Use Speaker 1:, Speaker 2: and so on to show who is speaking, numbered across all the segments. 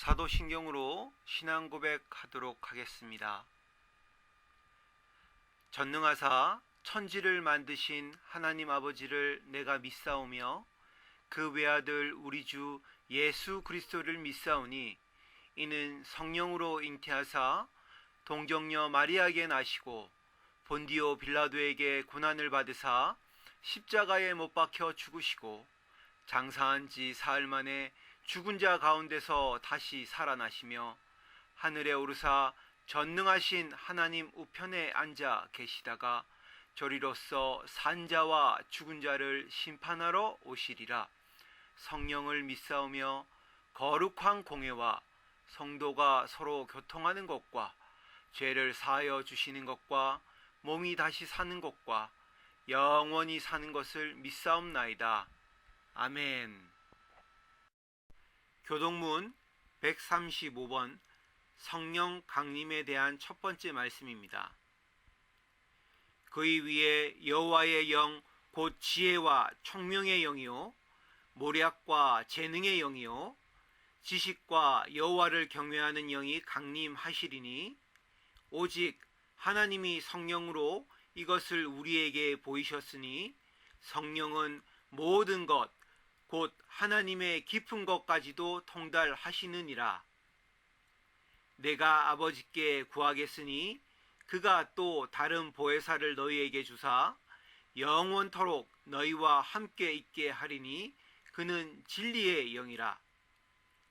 Speaker 1: 사도신경으로 신앙 고백하도록 하겠습니다. 전능하사 천지를 만드신 하나님 아버지를 내가 믿사오며 그 외아들 우리 주 예수 그리스도를 믿사오니 이는 성령으로 잉태하사 동정녀 마리아에게 나시고 본디오 빌라도에게 고난을 받으사 십자가에 못 박혀 죽으시고 장사한 지 사흘 만에 죽은 자 가운데서 다시 살아나시며 하늘에 오르사 전능하신 하나님 우편에 앉아 계시다가 저리로서 산자와 죽은 자를 심판하러 오시리라. 성령을 믿사오며 거룩한 공회와 성도가 서로 교통하는 것과 죄를 사하여 주시는 것과 몸이 다시 사는 것과 영원히 사는 것을 믿사옵나이다. 아멘. 교동문 135번 성령 강림에 대한 첫 번째 말씀입니다. 그의 위에 여호와의 영 곧 지혜와 총명의 영이요 모략과 재능의 영이요 지식과 여호와를 경외하는 영이 강림하시리니 오직 하나님이 성령으로 이것을 우리에게 보이셨으니 성령은 모든 것 곧 하나님의 깊은 것까지도 통달하시느니라. 내가 아버지께 구하겠으니 그가 또 다른 보혜사를 너희에게 주사 영원토록 너희와 함께 있게 하리니 그는 진리의 영이라.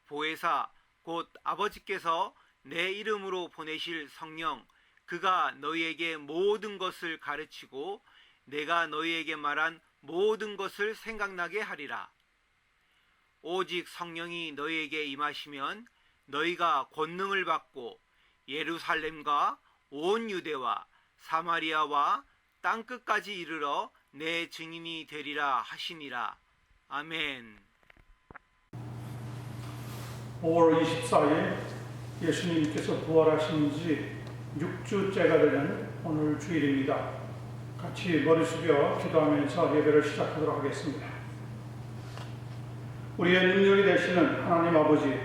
Speaker 1: 보혜사 곧 아버지께서 내 이름으로 보내실 성령 그가 너희에게 모든 것을 가르치고 내가 너희에게 말한 모든 것을 생각나게 하리라. 오직 성령이 너희에게 임하시면 너희가 권능을 받고 예루살렘과 온 유대와 사마리아와 땅끝까지 이르러 내 증인이 되리라 하시니라. 아멘.
Speaker 2: 5월 24일 예수님께서 부활하신 지 6주째가 되는 오늘 주일입니다. 같이 머리 숙여 기도하면서 예배를 시작하도록 하겠습니다. 우리의 능력이 되시는 하나님 아버지,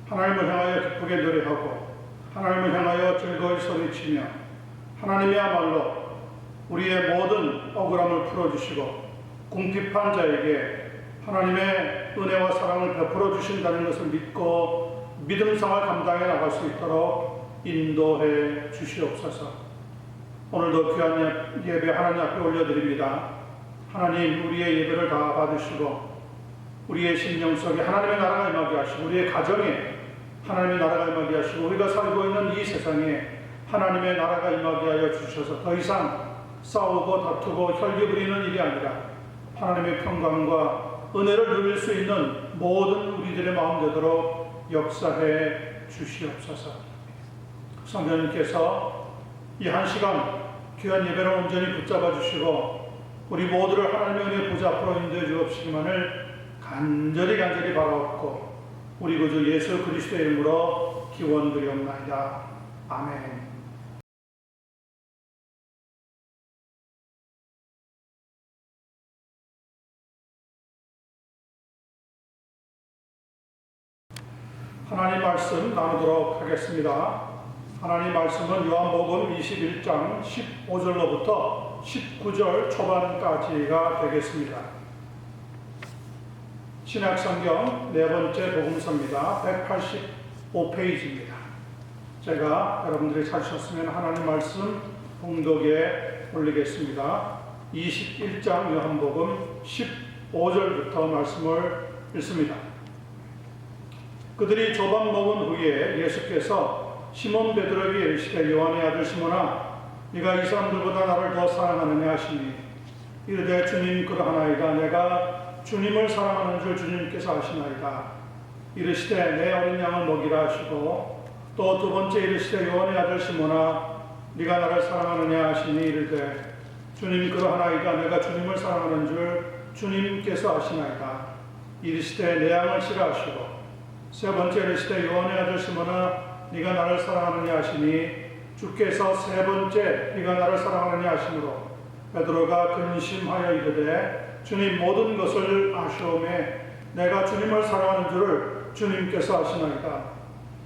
Speaker 2: 하나님을 향하여 기쁘게 노래하고 하나님을 향하여 즐거이 소리치며 하나님이야말로 우리의 모든 억울함을 풀어주시고 궁핍한 자에게 하나님의 은혜와 사랑을 베풀어 주신다는 것을 믿고 믿음생활 감당해 나갈 수 있도록 인도해 주시옵소서. 오늘도 귀한 예배 하나님 앞에 올려드립니다. 하나님, 우리의 예배를 다 받으시고 우리의 심령 속에 하나님의 나라가 임하게 하시고 우리의 가정에 하나님의 나라가 임하게 하시고 우리가 살고 있는 이 세상에 하나님의 나라가 임하게 하여 주셔서 더 이상 싸우고 다투고 혈기 부리는 일이 아니라 하나님의 평강과 은혜를 누릴 수 있는 모든 우리들의 마음 되도록 역사해 주시옵소서. 성령님께서 이 한 시간 귀한 예배를 온전히 붙잡아 주시고 우리 모두를 하나님의 은혜 보좌 앞으로 인도해 주옵시기만을 간절히 바라옵고 우리 구주 예수 그리스도의 이름으로 기원드리옵나이다. 아멘. 하나님 말씀 나누도록 하겠습니다. 하나님 말씀은 요한복음 21장 15절로부터 19절 초반까지가 되겠습니다. 신약성경 네 번째 복음서입니다. 185페이지입니다. 제가 여러분들이 찾으셨으면 하나님 말씀 봉독에 올리겠습니다. 21장 요한복음 15절부터 말씀을 읽습니다. 그들이 조반 먹은 후에 예수께서 시몬 베드로에게 이르시되 요한의 아들 시몬아 네가 이 사람들보다 나를 더 사랑하느냐 하시니 이르되 주님 그러하나이다. 내가 주님을 사랑하는 줄 주님께서 아시나이다. 이르시되 내 어린 양을 먹이라 하시고 또 두 번째 이르시되 요한의 아들 시몬아 네가 나를 사랑하느냐 하시니 이르되 주님 그러하나이다. 내가 주님을 사랑하는 줄 주님께서 아시나이다. 이르시되 내 양을 치라 하시고 세 번째 이르시되 요한의 아들 시몬아 네가 나를 사랑하느냐 하시니 주께서 세 번째 네가 나를 사랑하느냐 하시므로 베드로가 근심하여 이르되 주님 모든 것을 아시오매 내가 주님을 사랑하는 줄을 주님께서 아시나이다.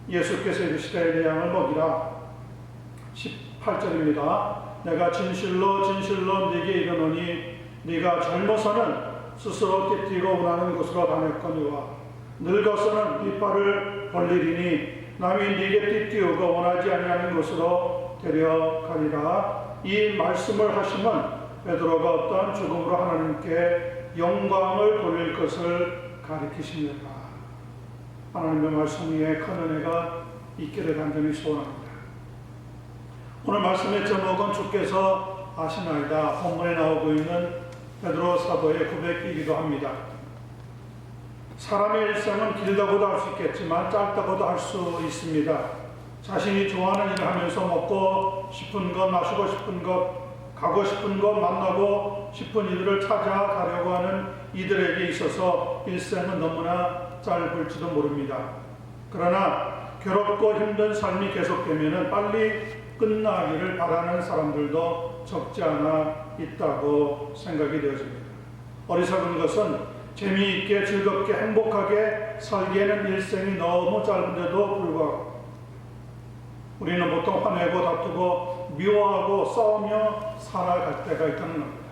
Speaker 2: 예수께서 이르시되 내 양을 먹이라. 18절입니다. 내가 진실로 네게 이르노니 네가 젊어서는 스스로 띠띠고 원하는 곳으로 다녔거니와 늙어서는 이빨을 벌리리니 남이 네게 띠띠우고 원하지 아니하는 곳으로 데려가리라. 이 말씀을 하시면 베드로가 어떠한 죽음으로 하나님께 영광을 돌릴 것을 가리키십니다. 하나님의 말씀 위에 큰 은혜가 있기를 간절히 소원합니다. 오늘 말씀의 제목은 주께서 아시나이다. 본문에 나오고 있는 베드로 사도의 고백이기도 합니다. 사람의 일생은 길다고도 할 수 있겠지만 짧다고도 할 수 있습니다. 자신이 좋아하는 일을 하면서 먹고 싶은 것, 마시고 싶은 것, 가고 싶은 것, 만나고 싶은 이들을 찾아가려고 하는 이들에게 있어서 일생은 너무나 짧을지도 모릅니다. 그러나 괴롭고 힘든 삶이 계속되면 빨리 끝나기를 바라는 사람들도 적지 않아 있다고 생각이 되어집니다. 어리석은 것은 재미있게 즐겁게 행복하게 살기에는 일생이 너무 짧은데도 불구하고 우리는 보통 화내고 다투고 미워하고 싸우며 살아갈 때가 있다는 겁니다.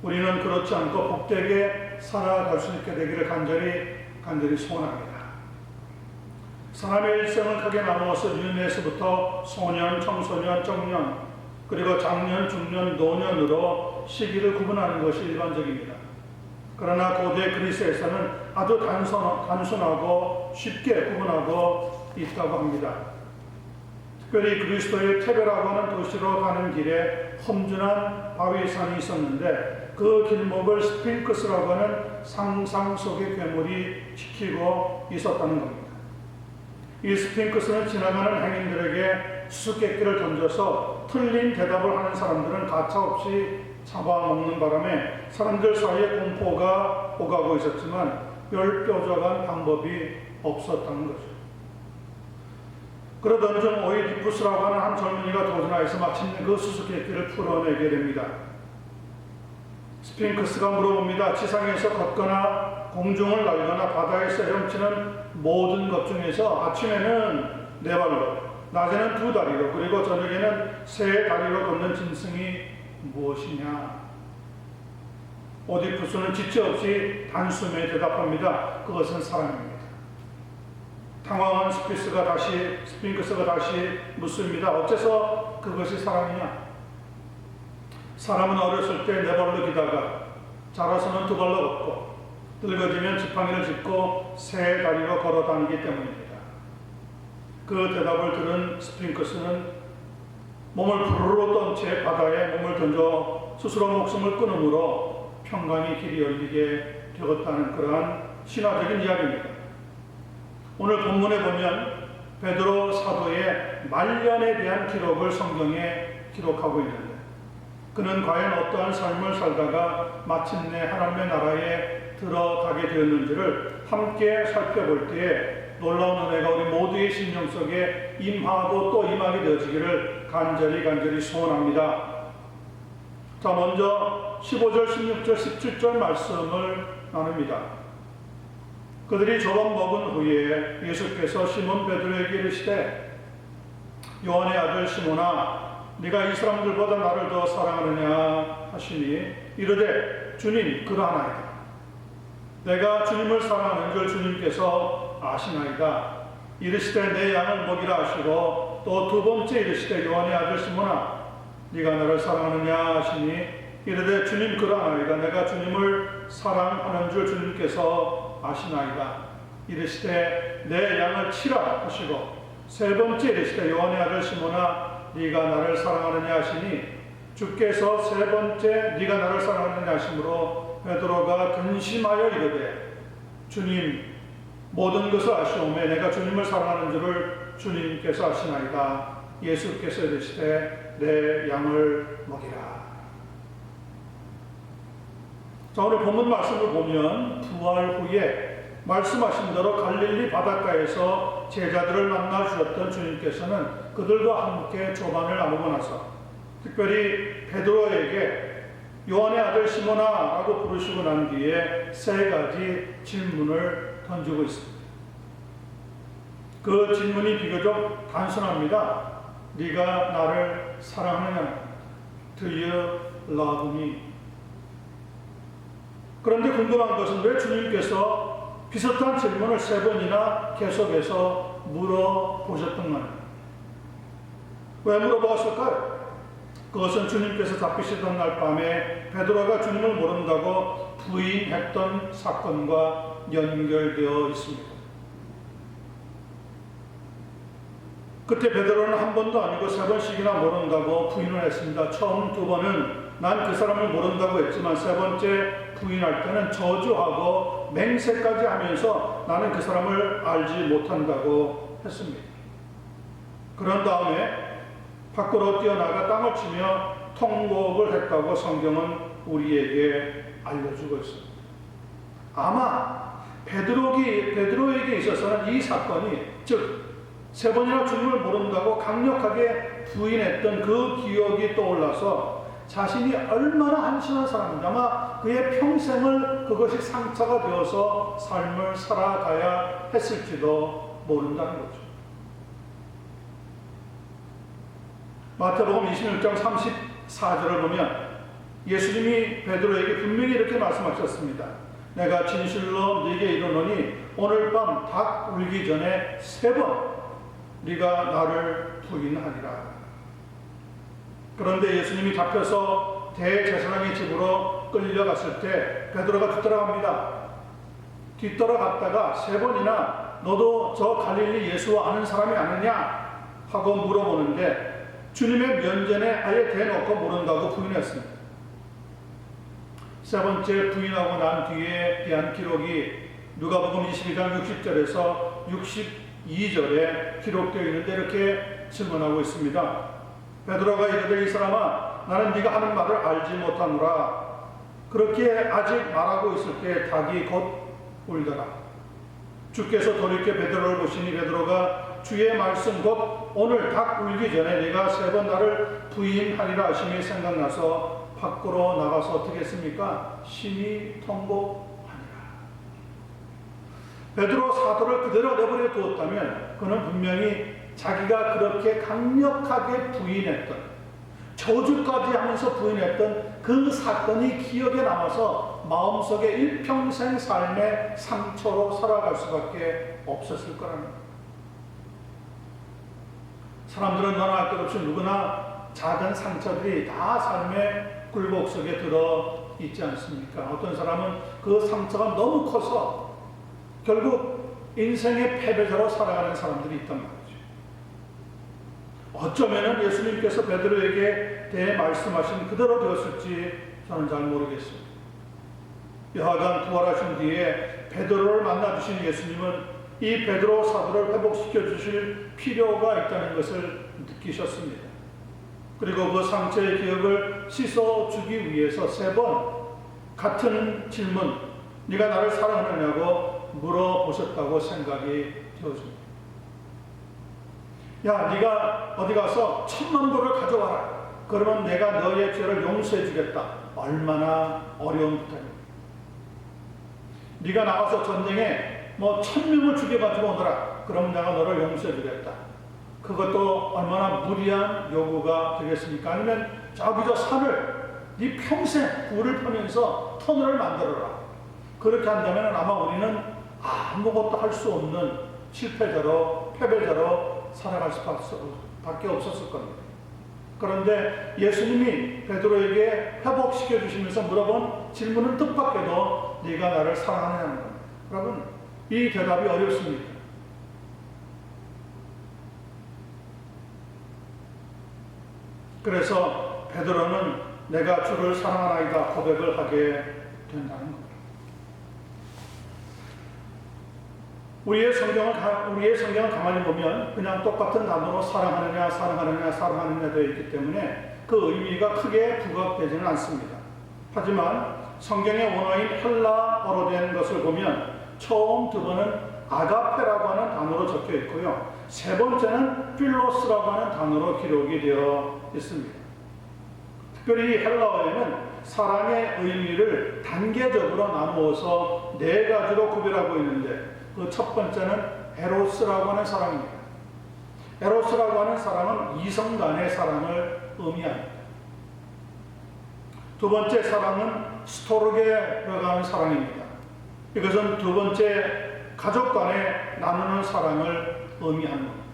Speaker 2: 우리는 그렇지 않고 복되게 살아갈 수 있게 되기를 간절히 소원합니다. 사람의 일생을 크게 나누어서 유년에서부터 소년, 청소년, 청년, 그리고 장년, 중년, 노년으로 시기를 구분하는 것이 일반적입니다. 그러나 고대 그리스에서는 아주 단순하고 쉽게 구분하고 있다고 합니다. 특별히 그리스도의 테베라고 하는 도시로 가는 길에 험준한 바위산이 있었는데 그 길목을 스핑크스라고 하는 상상 속의 괴물이 지키고 있었다는 겁니다. 이 스핑크스는 지나가는 행인들에게 수수께끼를 던져서 틀린 대답을 하는 사람들은 가차없이 잡아먹는 바람에 사람들 사이에 공포가 오가고 있었지만 별 뾰족한 방법이 없었다는 거죠. 그러던 중 오이디푸스라고 하는 한 젊은이가 도전하여서 마침내 그 수수께끼를 풀어내게 됩니다. 스핑크스가 물어봅니다. 지상에서 걷거나 공중을 날거나 바다에서 헤엄치는 모든 것 중에서 아침에는 네 발로, 낮에는 두 다리로, 그리고 저녁에는 세 다리로 걷는 짐승이 무엇이냐? 오디푸스는 지체 없이 단숨에 대답합니다. 그것은 사람입니다. 당황한 스핑크스가 다시 묻습니다. 어째서 그것이 사람이냐? 사람은 어렸을 때 네 발로 기다가 자라서는 두 발로 걷고 늙어지면 지팡이를 짚고 세 다리로 걸어 다니기 때문입니다. 그 대답을 들은 스핑크스는 몸을 부르르 떤 채 바다에 몸을 던져 스스로 목숨을 끊음으로 평강의 길이 열리게 되었다는 그러한 신화적인 이야기입니다. 오늘 본문에 보면 베드로 사도의 말년에 대한 기록을 성경에 기록하고 있는데, 그는 과연 어떠한 삶을 살다가 마침내 하나님의 나라에 들어가게 되었는지를 함께 살펴볼 때에 놀라운 은혜가 우리 모두의 심령 속에 임하고 또 임하게 되어지기를 간절히 소원합니다. 자, 먼저 15절, 16절, 17절 말씀을 나눕니다. 그들이 조금 먹은 후에 예수께서 시몬 베드로에게 이르시되, 요한의 아들 시몬아, 네가 이 사람들보다 나를 더 사랑하느냐 하시니 이르되, 주님 그러하나이다. 내가 주님을 사랑하는 줄 주님께서 아시나이다. 이르시되 내 양을 먹이라 하시고, 또 두 번째 이르시되, 요한의 아들 시몬아, 네가 나를 사랑하느냐 하시니 이르되, 주님 그러하나이다. 내가 주님을 사랑하는 줄 주님께서 아시나이다. 이르시되 내 양을 치라 하시고, 세 번째 이르시되, 요한의 아들 시몬아, 네가 나를 사랑하느냐 하시니, 주께서 세 번째 네가 나를 사랑하느냐 하심으로 베드로가 근심하여 이르되, 주님 모든 것을 아시오매 내가 주님을 사랑하는 줄을 주님께서 아시나이다. 예수께서 이르시되 내 양을 먹이라. 자, 오늘 본문 말씀을 보면 부활 후에 말씀하신 대로 갈릴리 바닷가에서 제자들을 만나 주셨던 주님께서는 그들과 함께 조반을 나누고 나서 특별히 베드로에게 요한의 아들 시몬아 라고 부르시고 난 뒤에 세 가지 질문을 던지고 있습니다. 그 질문이 비교적 단순합니다. 네가 나를 사랑하느냐? Do you love me? 그런데 궁금한 것은 왜 주님께서 비슷한 질문을 세 번이나 계속해서 물어보셨던가요? 왜 물어보았을까요? 그것은 주님께서 잡히시던 날 밤에 베드로가 주님을 모른다고 부인했던 사건과 연결되어 있습니다. 그때 베드로는 한 번도 아니고 세 번씩이나 모른다고 부인을 했습니다. 처음 두 번은 난 그 사람을 모른다고 했지만 세 번째 부인할 때는 저주하고 맹세까지 하면서 나는 그 사람을 알지 못한다고 했습니다. 그런 다음에 밖으로 뛰어나가 땅을 치며 통곡을 했다고 성경은 우리에게 알려주고 있습니다. 아마 베드로에게 있어서는 이 사건이, 즉 세 번이나 주님을 모른다고 강력하게 부인했던 그 기억이 떠올라서 자신이 얼마나 한심한 사람인지, 아마 그의 평생을 그것이 상처가 되어서 삶을 살아가야 했을지도 모른다는 거죠. 마태복음 26장 34절을 보면 예수님이 베드로에게 분명히 이렇게 말씀하셨습니다. 내가 진실로 네게 이르노니 오늘 밤 닭 울기 전에 세 번 네가 나를 부인하리라. 그런데 예수님이 잡혀서 대제사장의 집으로 끌려갔을 때 베드로가 뒤따라갑니다. 뒤따라갔다가 세 번이나 너도 저 갈릴리 예수 아는 사람이 아느냐 하고 물어보는데 주님의 면전에 아예 대놓고 모른다고 부인했습니다. 세 번째 부인하고 난 뒤에 대한 기록이 누가복음 22장 60절에서 62절에 기록되어 있는데 이렇게 질문하고 있습니다. 베드로가 이르되 이 사람아 나는 네가 하는 말을 알지 못하노라. 그렇게 아직 말하고 있을 때 닭이 곧 울더라. 주께서 돌이켜 베드로를 보시니 베드로가 주의 말씀 곧 오늘 닭 울기 전에 네가 세 번 나를 부인하리라 하심이 생각나서 밖으로 나가서 어떻게 했습니까? 심히 통곡하니라. 베드로 사도를 그대로 내버려 두었다면 그는 분명히 자기가 그렇게 강력하게 부인했던, 저주까지 하면서 부인했던 그 사건이 기억에 남아서 마음속에 일평생 삶의 상처로 살아갈 수밖에 없었을 거라는 거예요. 사람들은 너나 할 것 없이 누구나 작은 상처들이 다 삶의 굴곡 속에 들어 있지 않습니까? 어떤 사람은 그 상처가 너무 커서 결국 인생의 패배자로 살아가는 사람들이 있단 말이죠. 어쩌면 예수님께서 베드로에게 대해 말씀하신 그대로 되었을지 저는 잘 모르겠습니다. 여하간 부활하신 뒤에 베드로를 만나주신 예수님은 이 베드로 사도를 회복시켜 주실 필요가 있다는 것을 느끼셨습니다. 그리고 그 상처의 기억을 씻어주기 위해서 3번 같은 질문, 네가 나를 사랑하느냐고 물어보셨다고 생각이 되어집니다. 야, 네가 어디 가서 1000만 불을 가져와라. 그러면 내가 너의 죄를 용서해 주겠다. 얼마나 어려운 부탁입니다. 네가 나가서 전쟁에 1000명을 죽여가지고 오너라. 그럼 내가 너를 용서해 주겠다. 그것도 얼마나 무리한 요구가 되겠습니까? 아니면 저기저 산을 네 평생 굴을 파면서 터널을 만들어라. 그렇게 한다면 아마 우리는 아무것도 할 수 없는 실패자로, 패배자로 살아갈 수밖에 없었을 겁니다. 그런데 예수님이 베드로에게 회복시켜 주시면서 물어본 질문은 뜻밖에도 네가 나를 사랑하느냐는 겁니다. 여러분, 이 대답이 어렵습니다. 그래서 베드로는 내가 주를 사랑하나이다 고백을 하게 된다는 겁니다. 우리의 성경을 가만히 보면 그냥 똑같은 단어로 사랑하느냐 되어 있기 때문에 그 의미가 크게 부각되지는 않습니다. 하지만 성경의 원어인 헬라어로 된 것을 보면 처음 2번은 아가페라고 하는 단어로 적혀 있고요. 3번째는 필로스라고 하는 단어로 기록이 되어 있습니다. 특별히 이 헬라어에는 사랑의 의미를 단계적으로 나누어서 4가지로 구별하고 있는데 그 첫 번째는 에로스라고 하는 사랑입니다. 에로스라고 하는 사랑은 이성 간의 사랑을 의미합니다. 2번째 사랑은 스토르게라고 하는 사랑입니다. 이것은 2번째 가족 간에 나누는 사랑을 의미하는 겁니다.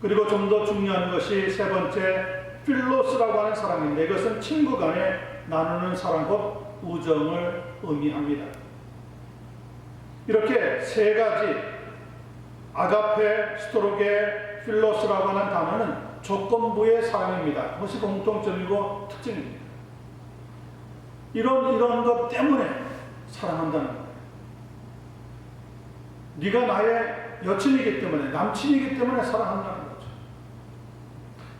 Speaker 2: 그리고 좀 더 중요한 것이 3번째 필로스라고 하는 사랑인데 이것은 친구 간에 나누는 사랑 곧 우정을 의미합니다. 이렇게 3가지 아가페, 스토르게, 필로스라고 하는 단어는 조건부의 사랑입니다. 그것이 공통점이고 특징입니다. 이런 것 때문에 사랑한다는 거예요. 네가 나의 여친이기 때문에, 남친이기 때문에 사랑한다는 거죠.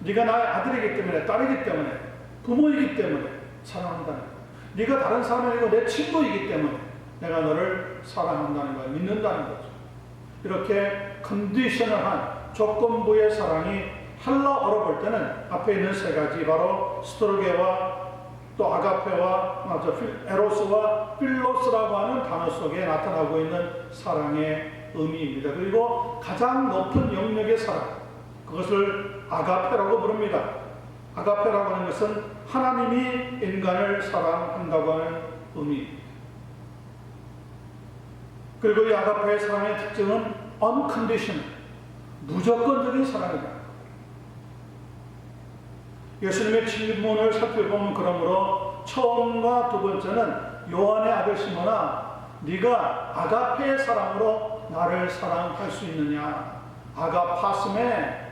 Speaker 2: 네가 나의 아들이기 때문에, 딸이기 때문에, 부모이기 때문에 사랑한다는 거예요. 네가 다른 사람이 아니고 내 친구이기 때문에 내가 너를 사랑한다는 걸 믿는다는 거죠. 이렇게 컨디셔널한 조건부의 사랑이 헬라어로 볼 때는 앞에 있는 3가지 바로 스토르게와 또 아가페와 에로스와 필로스라고 하는 단어 속에 나타나고 있는 사랑의 의미입니다. 그리고 가장 높은 영역의 사랑, 그것을 아가페라고 부릅니다. 아가페라고 하는 것은 하나님이 인간을 사랑한다고 하는 의미입니다. 그리고 이 아가페의 사랑의 특징은 unconditional, 무조건적인 사랑이다. 예수님의 질문을 살펴보면 그러므로 처음과 2번째는 요한의 아들 시몬아, 네가 아가페의 사랑으로 나를 사랑할 수 있느냐? 아가파스메,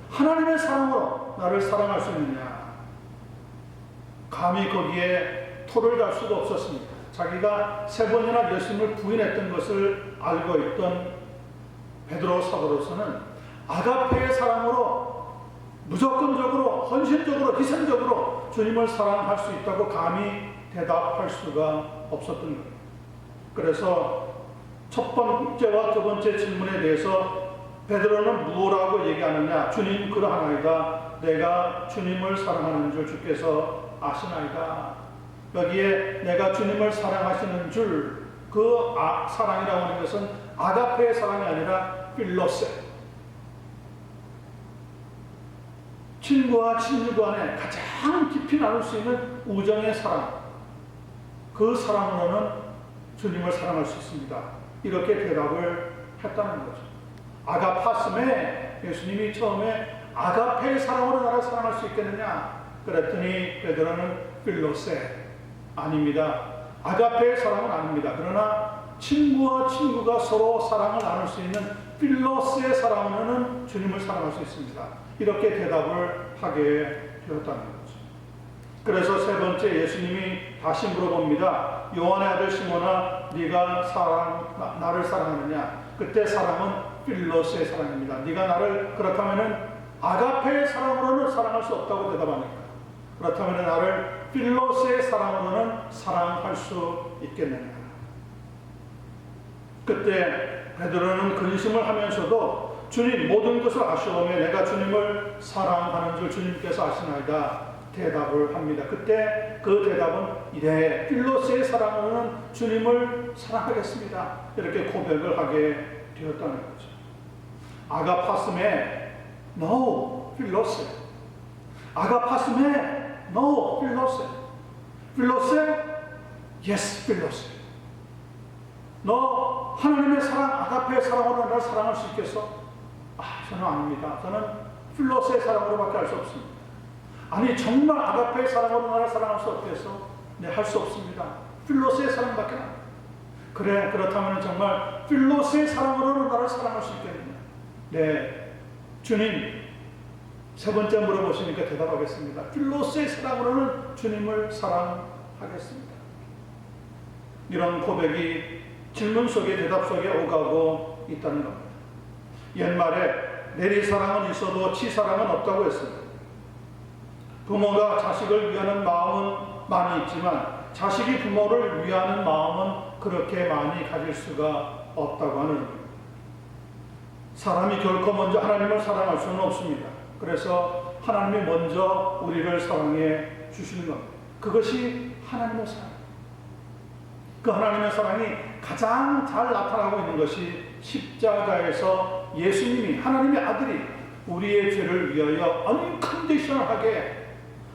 Speaker 2: 하나님의 사랑으로 나를 사랑할 수 있느냐? 감히 거기에 토를 달 수도 없었습니다. 자기가 3번이나 예수님을 부인했던 것을 알고 있던 베드로 사도로서는 아가페의 사랑으로 무조건적으로, 헌신적으로, 희생적으로 주님을 사랑할 수 있다고 감히 대답할 수가 없었던 거예요. 그래서 첫 번째와 2번째 질문에 대해서 베드로는 뭐라고 얘기하느냐? 주님 그러하나이다. 내가 주님을 사랑하는 줄 주께서 아시나이다. 여기에 내가 주님을 사랑하시는 줄, 그 사랑이라고 하는 것은 아가페의 사랑이 아니라 필로세, 친구와 친구 간에 가장 깊이 나눌 수 있는 우정의 사랑, 그 사랑으로는 주님을 사랑할 수 있습니다. 이렇게 대답을 했다는 거죠. 아가파스메, 예수님이 처음에 아가페의 사랑으로 나를 사랑할 수 있겠느냐? 그랬더니 베드로는 필로세, 아닙니다. 아가페의 사랑은 아닙니다. 그러나 친구와 친구가 서로 사랑을 나눌 수 있는 필로스의 사랑으로는 주님을 사랑할 수 있습니다. 이렇게 대답을 하게 되었다는 거죠. 그래서 세 번째 예수님이 다시 물어봅니다. 요한의 아들 시몬아, 네가 나를 사랑하느냐? 그때 사랑은 필로스의 사랑입니다. 네가 나를 그렇다면은 아가페의 사랑으로는 사랑할 수 없다고 대답하니까, 그렇다면 나를 필로스의 사랑으로는 사랑할 수 있겠느냐? 그때 베드로는 근심을 하면서도 주님, 모든 것을 아시오며 내가 주님을 사랑하는 줄 주님께서 아시나이다 대답을 합니다. 그때 그 대답은 이래, 필로스의 사랑으로는 주님을 사랑하겠습니다, 이렇게 고백을 하게 되었다는 거죠. 아가파스메 no 필로스, 아가파스메 no 필로스, 필로스 yes 필로스. 너 하나님의 사랑, 아가페의 사랑으로 나를 사랑할 수 있겠어? 저는 아닙니다. 저는 필로스의 사랑으로밖에 할 수 없습니다. 아니, 정말 아가페의 사랑으로 나를 사랑할 수 없겠어? 네, 할 수 없습니다. 필로스의 사랑밖에 안 돼. 그래, 그렇다면 정말 필로스의 사랑으로는 나를 사랑할 수 있겠느냐? 네, 주님, 세 번째 물어보시니까 대답하겠습니다. 필로스의 사랑으로는 주님을 사랑하겠습니다. 이런 고백이 질문 속에, 대답 속에 오가고 있다는 겁니다. 옛말에 내리사랑은 있어도 치사랑은 없다고 했습니다. 부모가 자식을 위하는 마음은 많이 있지만 자식이 부모를 위하는 마음은 그렇게 많이 가질 수가 없다고 하는 겁니다. 사람이 결코 먼저 하나님을 사랑할 수는 없습니다. 그래서 하나님이 먼저 우리를 사랑해 주시는 겁니다. 그것이 하나님의 사랑. 그 하나님의 사랑이 가장 잘 나타나고 있는 것이 십자가에서 예수님이, 하나님의 아들이 우리의 죄를 위하여 언컨디셔널하게,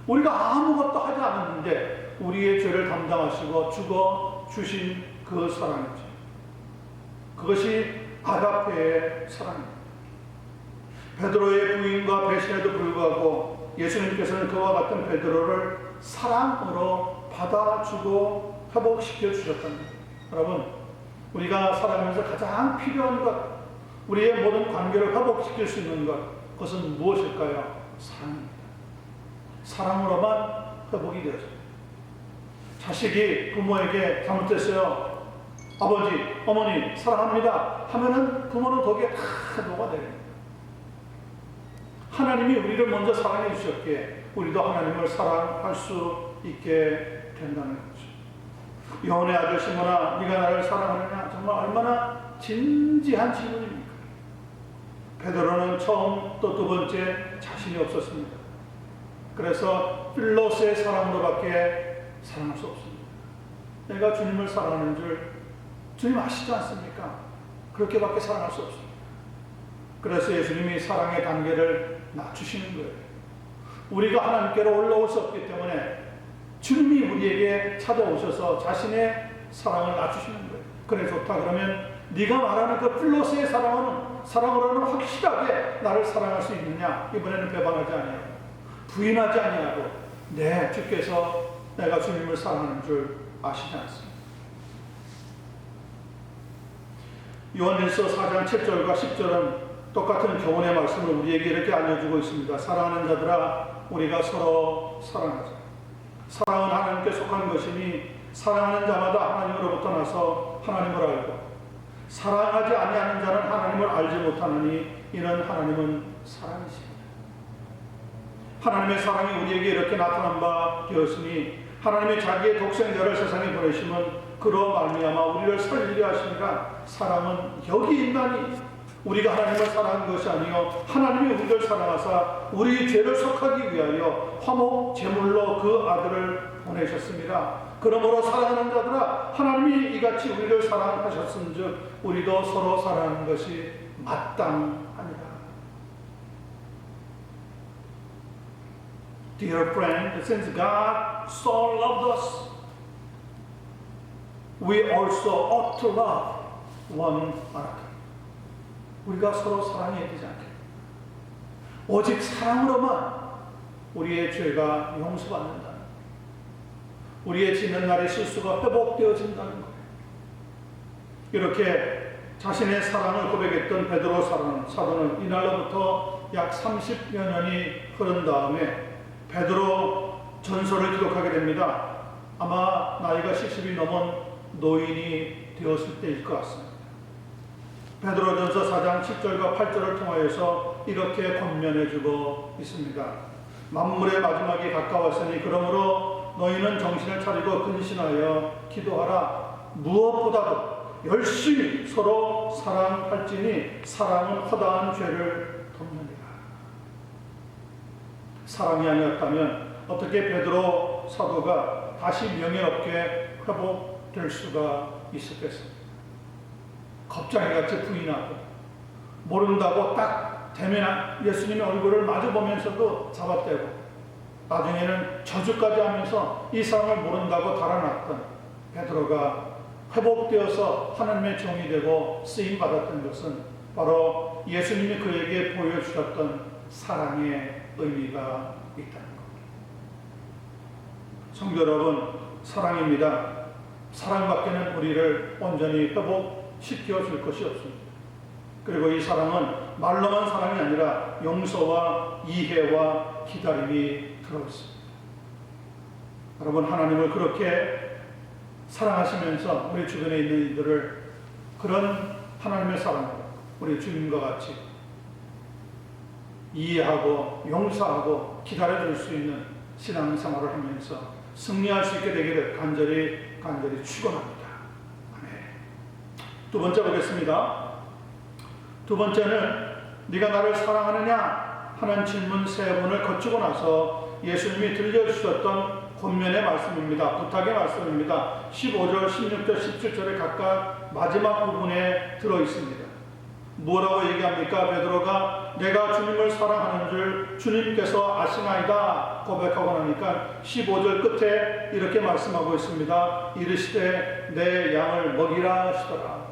Speaker 2: 우리가 아무것도 하지 않았는데 우리의 죄를 담당하시고 죽어 주신 그 사랑이죠. 그것이 아가페의 사랑입니다. 베드로의 부인과 배신에도 불구하고 예수님께서는 그와 같은 베드로를 사랑으로 받아주고 회복시켜 주셨답니다. 여러분, 우리가 살아가면서 가장 필요한 것, 우리의 모든 관계를 회복시킬 수 있는 것, 그것은 무엇일까요? 사랑입니다. 사랑으로만 회복이 되어집니다. 자식이 부모에게 잘못했어요, 아버지, 어머니 사랑합니다 하면은 부모는 거기에 다 녹아내립니다. 하나님이 우리를 먼저 사랑해 주셨기에 우리도 하나님을 사랑할 수 있게 된다는 거죠. 요한의 아들 시몬아, 네가 나를 사랑하느냐? 정말 얼마나 진지한 질문입니까? 베드로는 처음 또 두 번째 자신이 없었습니다. 그래서 필로스의 사랑으로밖에 사랑할 수 없습니다. 내가 주님을 사랑하는 줄 주님 아시지 않습니까? 그렇게밖에 사랑할 수 없습니다. 그래서 예수님이 사랑의 단계를 낮추시는 거예요. 우리가 하나님께로 올라올 수 없기 때문에 주님이 우리에게 찾아오셔서 자신의 사랑을 낮추시는 거예요. 그래, 좋다. 그러면 네가 말하는 그 필로스의 사랑으로는 확실하게 나를 사랑할 수 있느냐? 이번에는 배반하지 아니하고 부인하지 아니하고, 네, 주께서 내가 주님을 사랑하는 줄 아시지 않습니까? 요한일서 4장 7절과 10절은 똑같은 교훈의 말씀을 우리에게 이렇게 알려주고 있습니다. 사랑하는 자들아, 우리가 서로 사랑하자. 사랑은 하나님께 속한 것이니 사랑하는 자마다 하나님으로부터 나서 하나님을 알고, 사랑하지 아니하는 자는 하나님을 알지 못하느니 이는 하나님은 사랑이십니다. 하나님의 사랑이 우리에게 이렇게 나타난 바 되었으니 하나님이 자기의 독생자를 세상에 보내심은 그로 말미암아 우리를 살리게 하시니라. 사랑은 여기 있나니 우리가 하나님을 사랑한 것이 아니요 하나님이 우리를 사랑하사 우리 죄를 속하기 위하여 화목 제물로 그 아들을 보내셨습니다. 그러므로 사랑하는 자들아, 하나님이 이같이 우리를 사랑하셨은즉 우리도 서로 사랑하는 것이 마땅하니라. Dear friend, since God so loved us, we also ought to love one another. 우리가 서로 사랑해야 되지 않겠나? 오직 사랑으로만 우리의 죄가 용서받는다는, 우리의 지난 날의 실수가 회복되어진다는 거예요. 이렇게 자신의 사랑을 고백했던 베드로 사도는 이날로부터 약 30여 년이 흐른 다음에 베드로 전서를 기록하게 됩니다. 아마 나이가 70이 넘은 노인이 되었을 때일 것 같습니다. 베드로전서 4장 7절과 8절을 통하여서 이렇게 권면해주고 있습니다. 만물의 마지막이 가까웠으니 그러므로 너희는 정신을 차리고 근신하여 기도하라. 무엇보다도 열심히 서로 사랑할지니 사랑은 허다한 죄를 덮느니라. 사랑이 아니었다면 어떻게 베드로 사도가 다시 명예롭게 회복될 수가 있었겠습니까? 겁장이같이 부인하고 모른다고 딱 대면 예수님의 얼굴을 마주보면서도 잡아떼고 나중에는 저주까지 하면서 이 사람을 모른다고 달아났던 베드로가 회복되어서 하나님의 종이 되고 쓰임받았던 것은 바로 예수님이 그에게 보여주셨던 사랑의 의미가 있다는 겁니다. 성도 여러분, 사랑입니다. 사랑밖에는 우리를 온전히 회복시켜줄 것이 없습니다. 그리고 이 사랑은 말로만 사랑이 아니라 용서와 이해와 기다림이 들어있습니다. 여러분, 하나님을 그렇게 사랑하시면서 우리 주변에 있는 이들을 그런 하나님의 사랑으로 우리 주님과 같이 이해하고 용서하고 기다려줄 수 있는 신앙생활을 하면서 승리할 수 있게 되기를 간절히 축원합니다. 아멘. 두 번째 보겠습니다. 두 번째는 네가 나를 사랑하느냐 하는 질문 세 번을 거치고 나서 예수님이 들려주셨던 권면의 말씀입니다. 부탁의 말씀입니다. 15절, 16절, 17절에 각각 마지막 부분에 들어있습니다. 뭐라고 얘기합니까? 베드로가 내가 주님을 사랑하는 줄 주님께서 아시나이다 고백하고 나니까 15절 끝에 이렇게 말씀하고 있습니다. 이르시되 내 양을 먹이라 하시더라.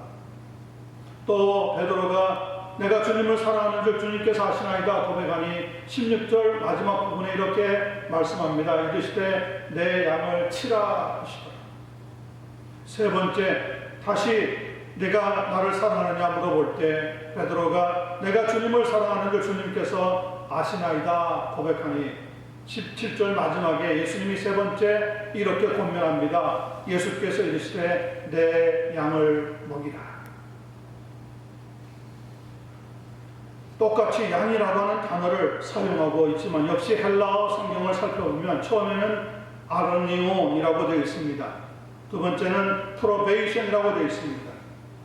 Speaker 2: 또 베드로가 내가 주님을 사랑하는 줄 주님께서 아시나이다 고백하니 16절 마지막 부분에 이렇게 말씀합니다. 이르시되 내 양을 치라 하시더라. 세 번째, 다시 내가 나를 사랑하느냐 물어볼 때 베드로가 내가 주님을 사랑하는 줄 주님께서 아시나이다 고백하니 17절 마지막에 예수님이 세 번째 이렇게 권면합니다. 예수께서 이르시되 내 양을 먹이라. 똑같이 양이라고 하는 단어를 사용하고 있지만 역시 헬라어 성경을 살펴보면 처음에는 아르니온이라고 되어 있습니다. 두 번째는 프로베이션이라고 되어 있습니다.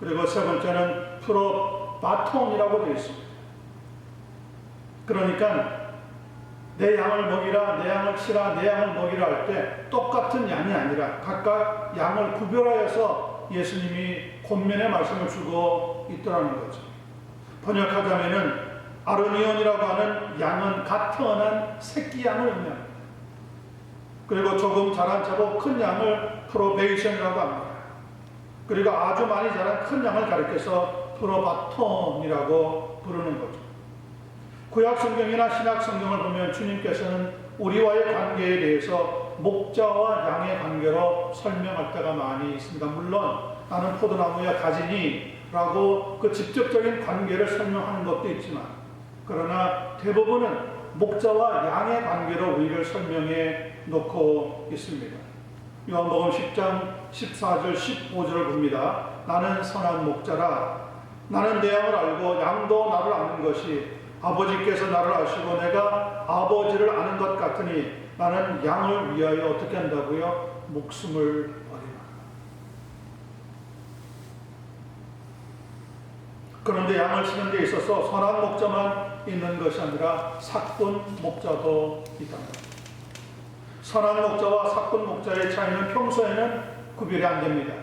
Speaker 2: 그리고 세 번째는 프로바톤이라고 되어 있습니다. 그러니까 내 양을 먹이라, 내 양을 치라, 내 양을 먹이라 할 때 똑같은 양이 아니라 각각 양을 구별하여서 예수님이 권면의 말씀을 주고 있더라는 거죠. 번역하자면은 아르니온이라고 하는 양은 갓 태어난 새끼 양을 의미합니다. 그리고 조금 자란 채고 큰 양을 프로베이션이라고 합니다. 그리고 아주 많이 자란 큰 양을 가리켜서 프로바톤이라고 부르는 거죠. 구약 성경이나 신약 성경을 보면 주님께서는 우리와의 관계에 대해서 목자와 양의 관계로 설명할 때가 많이 있습니다. 물론 나는 포도나무야 가지니 라고 그 직접적인 관계를 설명하는 것도 있지만 그러나 대부분은 목자와 양의 관계로 우리를 설명해 놓고 있습니다. 요한복음 10장 14절 15절을 봅니다. 나는 선한 목자라. 나는 내 양을 알고 양도 나를 아는 것이 아버지께서 나를 아시고 내가 아버지를 아는 것 같으니 나는 양을 위하여 어떻게 한다고요? 목숨을 버리라. 그런데 양을 치는 데 있어서 선한 목자만 있는 것이 아니라 사꾼 목자도 있다. 선한 목자와 사꾼 목자의 차이는 평소에는 구별이 안 됩니다.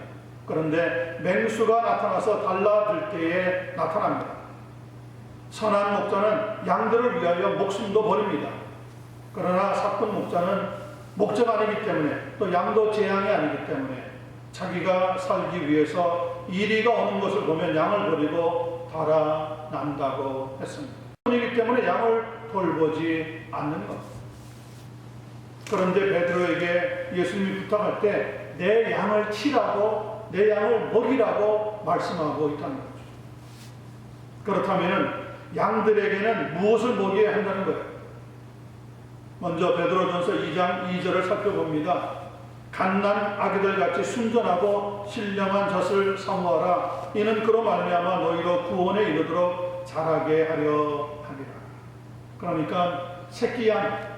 Speaker 2: 그런데 맹수가 나타나서 달라들 때에 나타납니다. 선한 목자는 양들을 위하여 목숨도 버립니다. 그러나 사꾼 목자는 목자가 아니기 때문에 또 양도 재앙이 아니기 때문에 자기가 살기 위해서 이리가 오는 것을 보면 양을 버리고 달아난다고 했습니다. 이기 때문에 양을 돌보지 않는 것. 그런데 베드로에게 예수님이 부탁할 때 내 양을 치라고 내 양을 먹이라고 말씀하고 있다는 거죠. 그렇다면 양들에게는 무엇을 먹여야 한다는 거예요? 먼저 베드로전서 2장 2절을 살펴봅니다. 갓난 아기들 같이 순전하고 신령한 젖을 사모하라. 이는 그로 말미암아 너희로 구원에 이르도록 자라게 하려 함이라. 그러니까 새끼 양,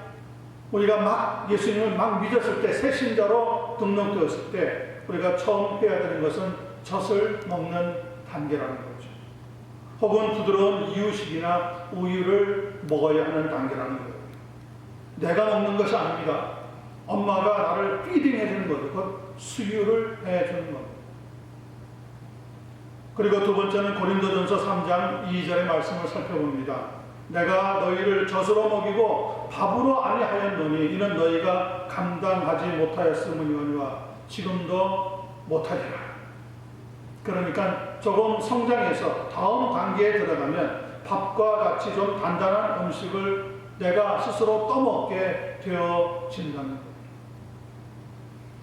Speaker 2: 우리가 예수님을 막 믿었을 때, 새 신자로 등록되었을 때 우리가 처음 해야 되는 것은 젖을 먹는 단계라는 거죠. 혹은 부드러운 이유식이나 우유를 먹어야 하는 단계라는 거예요. 내가 먹는 것이 아닙니다. 엄마가 나를 피딩 해주는 거죠. 그 수유를 해주는 겁니다. 그리고 두 번째는 고린도전서 3장 2절의 말씀을 살펴봅니다. 내가 너희를 젖으로 먹이고 밥으로 아니하였노니 이는 너희가 감당하지 못하였음이니와 지금도 못하리라. 그러니까 조금 성장해서 다음 단계에 들어가면 밥과 같이 좀 단단한 음식을 내가 스스로 떠먹게 되어진다는 거예요.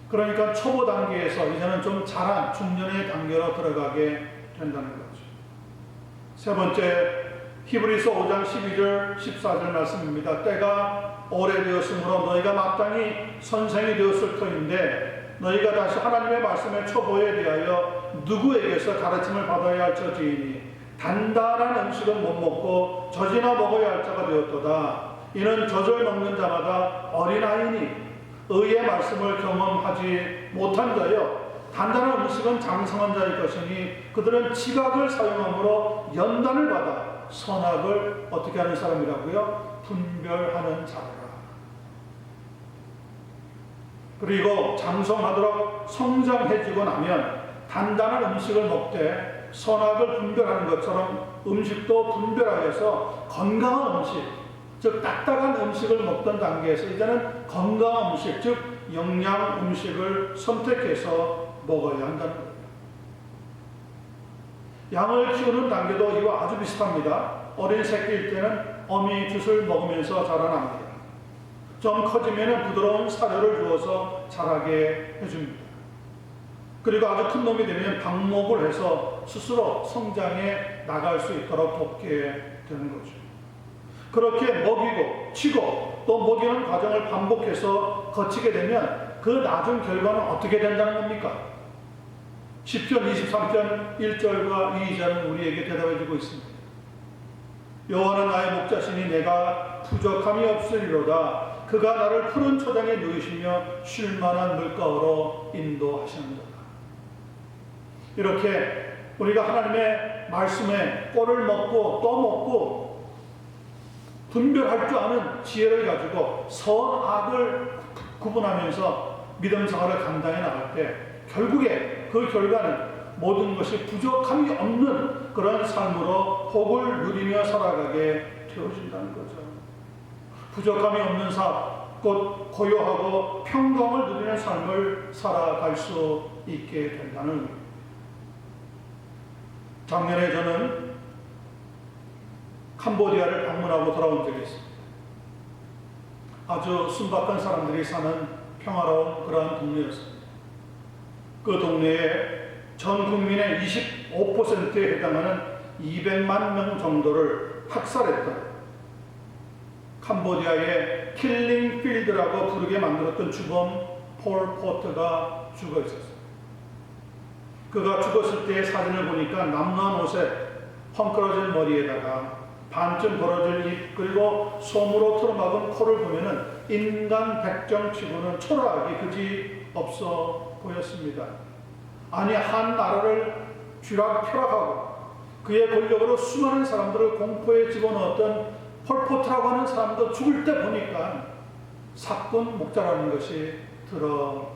Speaker 2: 그러니까 초보 단계에서 이제는 좀 자란 중년의 단계로 들어가게 된다는 거죠. 세 번째, 히브리서 5장 12절 14절 말씀입니다. 때가 오래되었으므로 너희가 마땅히 선생이 되었을 터인데 너희가 다시 하나님의 말씀의 초보에 대하여 누구에게서 가르침을 받아야 할 처지이니 단단한 음식은 못 먹고 젖이나 먹어야 할 자가 되었도다. 이는 젖을 먹는 자마다 어린아이니 의의 말씀을 경험하지 못한 자여 단단한 음식은 장성한 자의 것이니 그들은 지각을 사용함으로 연단을 받아 선악을 어떻게 하는 사람이라고요? 분별하는 자라. 그리고 장성하도록 성장해지고 나면 단단한 음식을 먹되 선악을 분별하는 것처럼 음식도 분별하여서 건강한 음식, 즉 딱딱한 음식을 먹던 단계에서 이제는 건강한 음식, 즉 영양 음식을 선택해서 먹어야 한다는 거예요. 양을 키우는 단계도 이와 아주 비슷합니다. 어린 새끼일 때는 어미 젖을 먹으면서 자라납니다. 좀 커지면 부드러운 사료를 주어서 자라게 해줍니다. 그리고 아주 큰 놈이 되면 방목을 해서 스스로 성장해 나갈 수 있도록 돕게 되는 거죠. 그렇게 먹이고 치고 또 먹이는 과정을 반복해서 거치게 되면 그 나중 결과는 어떻게 된다는 겁니까? 시편 23편 1절과 2절은 우리에게 대답해주고 있습니다. 여호와는 나의 목자시니 내가 부족함이 없으리로다. 그가 나를 푸른 초장에 누이시며 쉴만한 물가로 인도하시는도다. 이렇게 우리가 하나님의 말씀에 꼴을 먹고 또 먹고 분별할 줄 아는 지혜를 가지고 선악을 구분하면서 믿음 생활을 감당해 나갈 때 결국에 그 결과는 모든 것이 부족함이 없는 그런 삶으로 복을 누리며 살아가게 되어진다는 거죠. 부족함이 없는 삶, 곧 고요하고 평강을 누리는 삶을 살아갈 수 있게 된다는 의미입니다. 작년에 저는 캄보디아를 방문하고 돌아온 적이 있습니다. 아주 순박한 사람들이 사는 평화로운 그러한 동네였습니다. 그 동네에 전 국민의 25%에 해당하는 200만 명 정도를 학살했던 캄보디아의 킬링 필드라고 부르게 만들었던 주범 폴 포트가 죽어 있었어요. 그가 죽었을 때의 사진을 보니까 남루한 옷에 헝클어진 머리에다가 반쯤 벌어진 입 그리고 솜으로 틀어막은 코를 보면은 인간 백정치고는 초라하기 그지 없어 보였습니다. 아니 한 나라를 쥐락펴락하고 그의 권력으로 수많은 사람들을 공포에 집어넣었던 폴포트라고 하는 사람도 죽을 때 보니까 사꾼 목자라는 것이 드러났더라고요.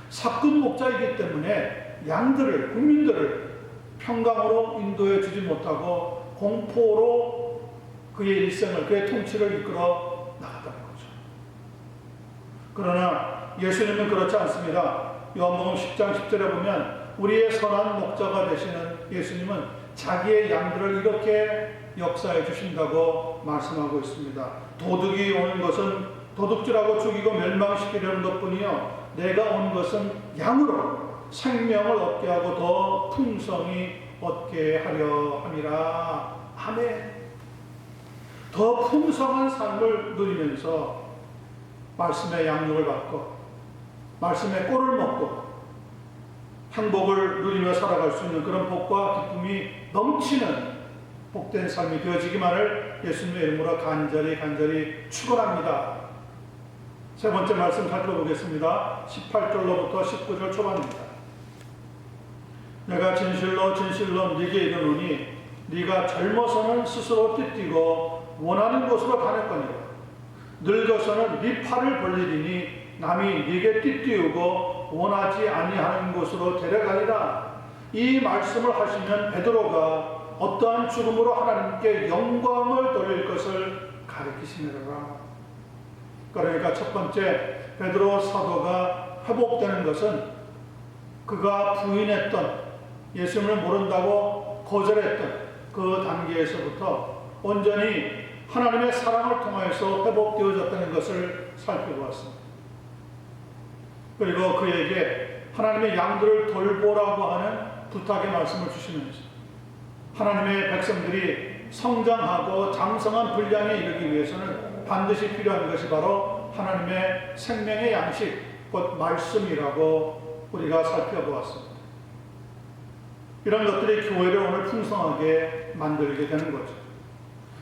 Speaker 2: 사꾼 목자이기 때문에 양들을, 국민들을 평강으로 인도해 주지 못하고 공포로 그의 일생을, 그의 통치를 이끌어 나갔다는 거죠. 그러나 예수님은 그렇지 않습니다. 요한복음 10장 10절에 보면 우리의 선한 목자가 되시는 예수님은 자기의 양들을 이렇게 역사해 주신다고 말씀하고 있습니다. 도둑이 오는 것은 도둑질하고 죽이고 멸망시키려는 것뿐이요 내가 온 것은 양으로 생명을 얻게 하고 더 풍성히 얻게 하려 함이라. 아멘. 더 풍성한 삶을 누리면서 말씀의 양육을 받고 말씀의 꼴을 먹고 행복을 누리며 살아갈 수 있는 그런 복과 기쁨이 넘치는 복된 삶이 되어지기만을 예수님의 이름으로 간절히 축원합니다. 세 번째 말씀 살펴보겠습니다. 18절로부터 19절 초반입니다. 내가 진실로 네게 이르노니 네가 젊어서는 스스로 띠뛰고 원하는 곳으로 다녔거니와 늙어서는 네 팔을 벌리리니 남이 네게 띠띠우고 원하지 아니하는 곳으로 데려가리라. 이 말씀을 하시면 베드로가 어떠한 죽음으로 하나님께 영광을 돌릴 것을 가리키시느라. 그러니까 첫 번째 베드로 사도가 회복되는 것은 그가 부인했던, 예수님을 모른다고 거절했던 그 단계에서부터 온전히 하나님의 사랑을 통하여서 회복되어졌다는 것을 살펴보았습니다. 그리고 그에게 하나님의 양들을 돌보라고 하는 부탁의 말씀을 주시면서 하나님의 백성들이 성장하고 장성한 분량에 이르기 위해서는 반드시 필요한 것이 바로 하나님의 생명의 양식, 곧 말씀이라고 우리가 살펴보았습니다. 이런 것들이 교회를 오늘 풍성하게 만들게 되는 거죠.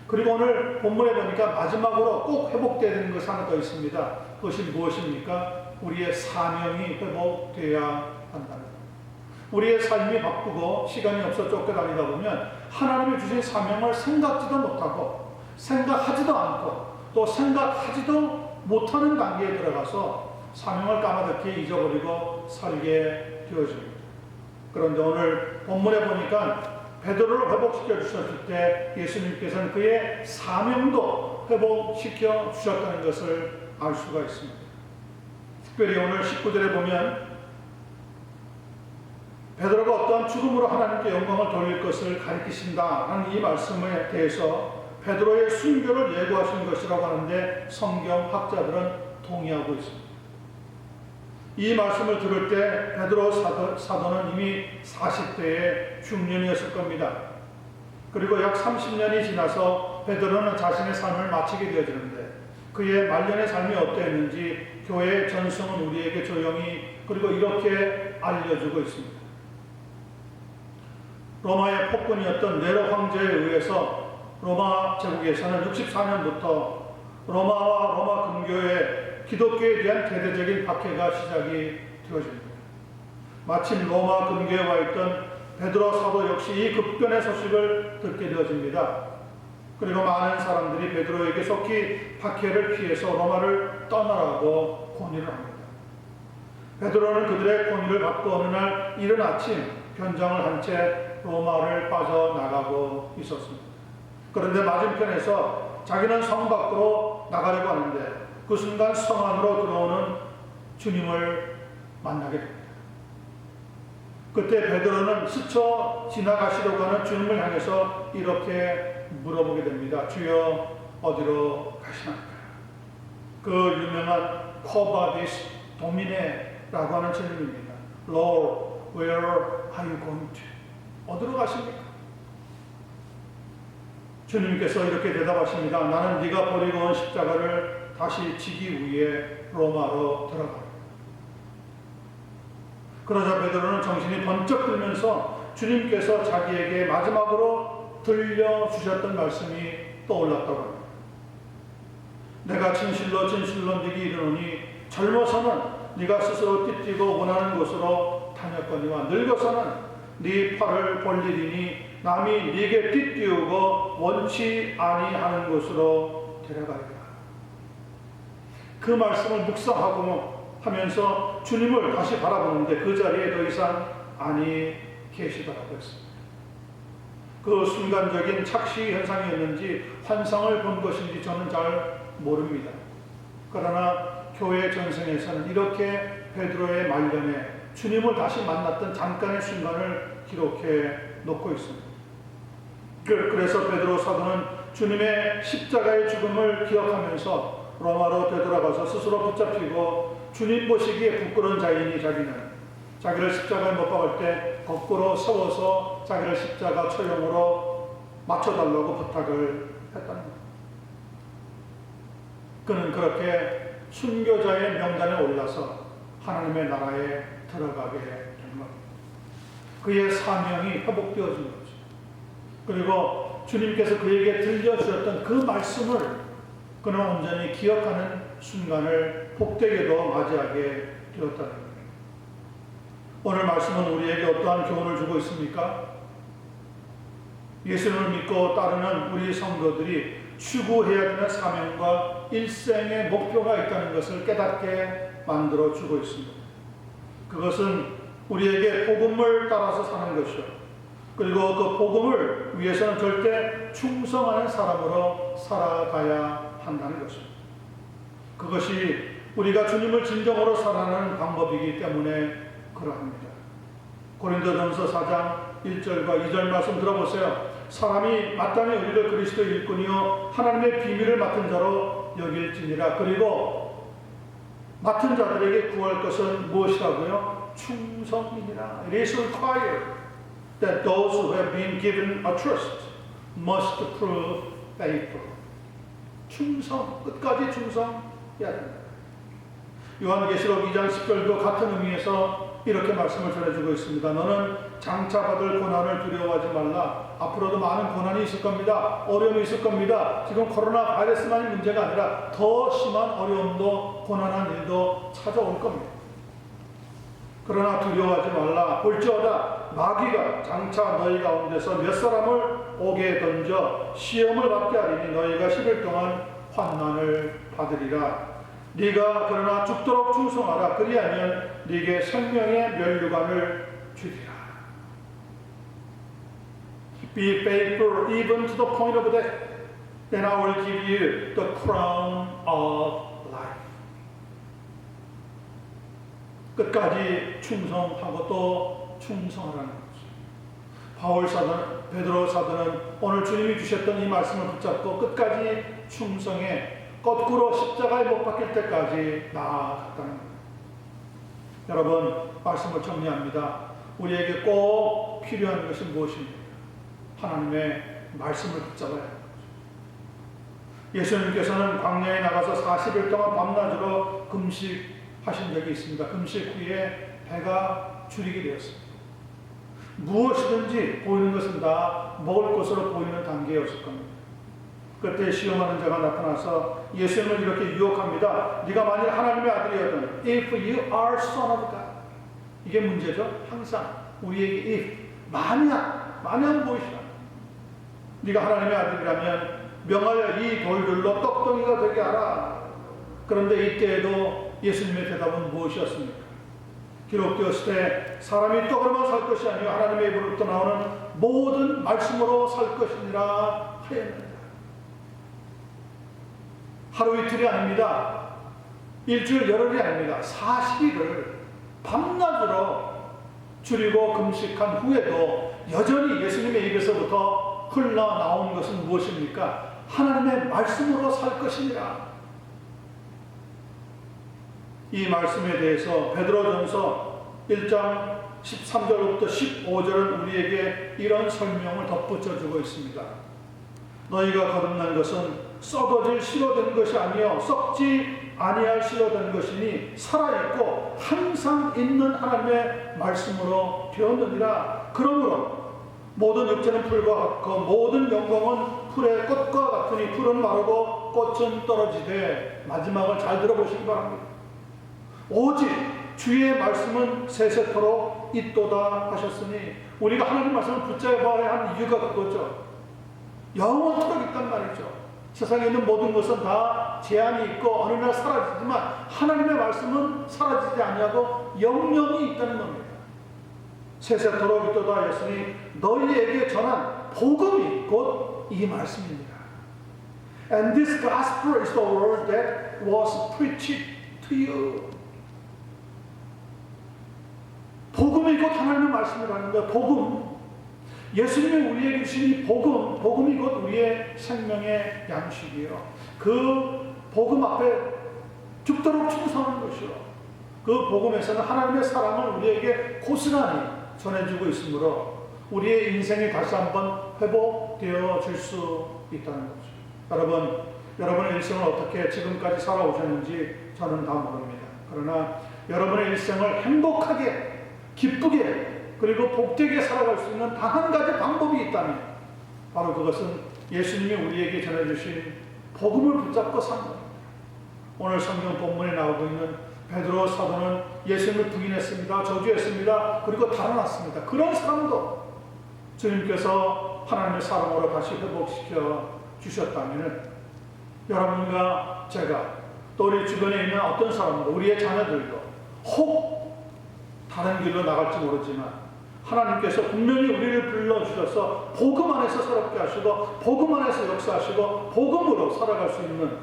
Speaker 2: 그리고 오늘 본문에 보니까 마지막으로 꼭 회복되어야 되는 것이 하나 더 있습니다. 그것이 무엇입니까? 우리의 사명이 회복되어야 한다는 것. 우리의 삶이 바쁘고 시간이 없어 쫓겨다니다 보면 하나님이 주신 사명을 생각지도 못하고 생각하지도 않고 또 생각하지도 못하는 단계에 들어가서 사명을 까마득히 잊어버리고 살게 되어집니다. 그런데 오늘 본문에 보니까 베드로를 회복시켜 주셨을 때 예수님께서는 그의 사명도 회복시켜 주셨다는 것을 알 수가 있습니다. 특별히 오늘 19절에 보면 베드로가 어떠한 죽음으로 하나님께 영광을 돌릴 것을 가리키신다는 이 말씀에 대해서 베드로의 순교를 예고하신 것이라고 하는데 성경학자들은 동의하고 있습니다. 이 말씀을 들을 때 베드로 사도는 이미 40대의 중년이었을 겁니다. 그리고 약 30년이 지나서 베드로는 자신의 삶을 마치게 되어지는데 그의 말년의 삶이 어땠는지 교회의 전승은 우리에게 조용히 그리고 이렇게 알려주고 있습니다. 로마의 폭군이었던 네로 황제에 의해서 로마 제국에서는 64년부터 로마와 로마 근교의 기독교에 대한 대대적인 박해가 시작이 되어집니다. 마침 로마 근교에 와 있던 베드로 사도 역시 이 급변의 소식을 듣게 되어집니다. 그리고 많은 사람들이 베드로에게 속히 박해를 피해서 로마를 떠나라고 권유를 합니다. 베드로는 그들의 권유를 받고 어느 날 이른 아침 변장을 한 채 로마를 빠져나가고 있었습니다. 그런데 맞은편에서 자기는 성 밖으로 나가려고 하는데 그 순간 성 안으로 들어오는 주님을 만나게 됩니다. 그때 베드로는 스쳐 지나가시려고 하는 주님을 향해서 이렇게 물어보게 됩니다. 주여 어디로 가시나이까? 그 유명한 코바디스 도미네라고 하는 질문입니다. Lord, where are you going to? 어디로 가십니까? 주님께서 이렇게 대답하십니다. 나는 네가 버리고 온 십자가를 다시 지기 위해 로마로 들어가라. 그러자 베드로는 정신이 번쩍 들면서 주님께서 자기에게 마지막으로 들려주셨던 말씀이 떠올랐다고 합니다. 내가 진실로 네게 이르노니 젊어서는 네가 스스로 띠뛰고 원하는 곳으로 다녔거니와 늙어서는 네 팔을 벌리리니 남이 네게 띠뛰우고 원치 아니하는 곳으로 데려가리라. 그 말씀을 묵상하고 하면서 주님을 다시 바라보는데 그 자리에 더 이상 아니 계시더라고 했습니다. 그 순간적인 착시 현상이었는지 환상을 본 것인지 저는 잘 모릅니다. 그러나 교회 전승에서는 이렇게 베드로의 말년에 주님을 다시 만났던 잠깐의 순간을 기록해 놓고 있습니다. 그래서 베드로 사도는 주님의 십자가의 죽음을 기억하면서 로마로 되돌아가서 스스로 붙잡히고 주님 보시기에 부끄러운 자이니 자기는 자기를 십자가에 못 박을 때 거꾸로 세워서 자기를 십자가 처형으로 맞춰달라고 부탁을 했다는 겁니다. 그는 그렇게 순교자의 명단에 올라서 하나님의 나라에 들어가게 된 겁니다. 그의 사명이 회복되어진 거죠. 그리고 주님께서 그에게 들려주셨던 그 말씀을 그는 온전히 기억하는 순간을 복되게도 맞이하게 되었다는 겁니다. 오늘 말씀은 우리에게 어떠한 교훈을 주고 있습니까? 예수님을 믿고 따르는 우리 성도들이 추구해야 되는 사명과 일생의 목표가 있다는 것을 깨닫게 만들어 주고 있습니다. 그것은 우리에게 복음을 따라서 사는 것이요, 그리고 그 복음을 위해서는 절대 충성하는 사람으로 살아가야 한다는 것입니다. 그것이 우리가 주님을 진정으로 사랑하는 방법이기 때문에 그러합니다. 고린도전서 4장 1절과 2절 말씀 들어보세요. 사람이 마땅히 우리를 그리스도의 일꾼이요 하나님의 비밀을 맡은 자로 여길지니라. 그리고 맡은 자들에게 구할 것은 무엇이라고요? 충성이니라. It is required that those who have been given a trust must prove faithful. 충성, 끝까지 충성해야 된다. 요한계시록 2장 10절도 같은 의미에서 이렇게 말씀을 전해주고 있습니다. 너는 장차 받을 고난을 두려워하지 말라. 앞으로도 많은 고난이 있을 겁니다. 어려움이 있을 겁니다. 지금 코로나 바이러스만이 문제가 아니라 더 심한 어려움도 고난한 일도 찾아올 겁니다. 그러나 두려워하지 말라. 볼지어다 마귀가 장차 너희 가운데서 몇 사람을 옥에 던져 시험을 받게 하리니 너희가 10일 동안 환난을 받으리라. 네가 그러나 죽도록 충성하라. 그리하면 네게 생명의 면류관을 주리라. Be faithful even to the point of death, then I will give you the crown of life. 끝까지 충성하고 또 충성하라는 거죠. 바울 사도, 베드로 사도는 오늘 주님이 주셨던 이 말씀을 붙잡고 끝까지 충성해 거꾸로 십자가에 못 박힐 때까지 나아갔다는 겁니다. 여러분, 말씀을 정리합니다. 우리에게 꼭 필요한 것이 무엇입니까? 하나님의 말씀을 붙잡아야 하는 거죠. 예수님께서는 광야에 나가서 40일 동안 밤낮으로 금식하신 적이 있습니다. 금식 후에 배가 줄이게 되었습니다. 무엇이든지 보이는 것은 다 먹을 것으로 보이는 단계였을 겁니다. 그때 시험하는 자가 나타나서 예수님을 이렇게 유혹합니다. 네가 만일 하나님의 아들이었다면 If you are son of God. 이게 문제죠. 항상 우리에게 if, 만약 무엇이라. 네가 하나님의 아들이라면 명하여 이 돌들로 떡덩이가 되게 하라. 그런데 이때에도 예수님의 대답은 무엇이었습니까? 기록되었을 때 사람이 떡으로만 살 것이 아니라 하나님의 입으로부터 나오는 모든 말씀으로 살 것이니라 하였느니라. 하루 이틀이 아닙니다. 일주일 열흘이 아닙니다. 40일을 밤낮으로 줄이고 금식한 후에도 여전히 예수님의 입에서부터 흘러나온 것은 무엇입니까? 하나님의 말씀으로 살 것이니라. 이 말씀에 대해서 베드로전서 1장 13절부터 15절은 우리에게 이런 설명을 덧붙여주고 있습니다. 너희가 거듭난 것은 썩어질 씨로 된 것이 아니요 썩지 아니할 씨로 된 것이니 살아있고 항상 있는 하나님의 말씀으로 되었느니라. 그러므로 모든 육체는 풀과 같고 모든 영광은 풀의 꽃과 같으니 풀은 마르고 꽃은 떨어지되 마지막을 잘 들어보시기 바랍니다. 오직 주의 말씀은 세세토록 있도다 하셨으니 우리가 하나님 말씀을 붙잡아야 하는 이유가 그거죠. 영원토록 있단 말이죠. 세상에 있는 모든 것은 다 제한이 있고 어느 날 사라지지만 하나님의 말씀은 사라지지 아니하고 영영이 있다는 겁니다. 세세토록 있도다 하였으니 너희에게 전한 복음이 곧 이 말씀입니다. And this gospel is the word that was preached to you. 복음이 곧 하나님의 말씀이라는 거예요. 복음. 예수님이 우리에게 주신 이 복음이 곧 우리의 생명의 양식이에요. 그 복음 앞에 죽도록 충성하는 것이요. 그 복음에서는 하나님의 사랑을 우리에게 고스란히 전해주고 있으므로 우리의 인생이 다시 한번 회복되어질 수 있다는 거죠. 여러분의 일생을 어떻게 지금까지 살아오셨는지 저는 다 모릅니다. 그러나 여러분의 일생을 행복하게, 기쁘게, 그리고 복되게 살아갈 수 있는 단 한 가지 방법이 있다면 바로 그것은 예수님이 우리에게 전해주신 복음을 붙잡고 사는 겁니다. 오늘 성경 본문에 나오고 있는 베드로 사도는 예수님을 부인했습니다. 저주했습니다. 그리고 달아났습니다. 그런 사람도 주님께서 하나님의 사랑으로 다시 회복시켜 주셨다면 여러분과 제가 또 우리 주변에 있는 어떤 사람도, 우리의 자녀들도 혹 다른 길로 나갈지 모르지만 하나님께서 분명히 우리를 불러주셔서 복음 안에서 새롭게 하시고 복음 안에서 역사하시고 복음으로 살아갈 수 있는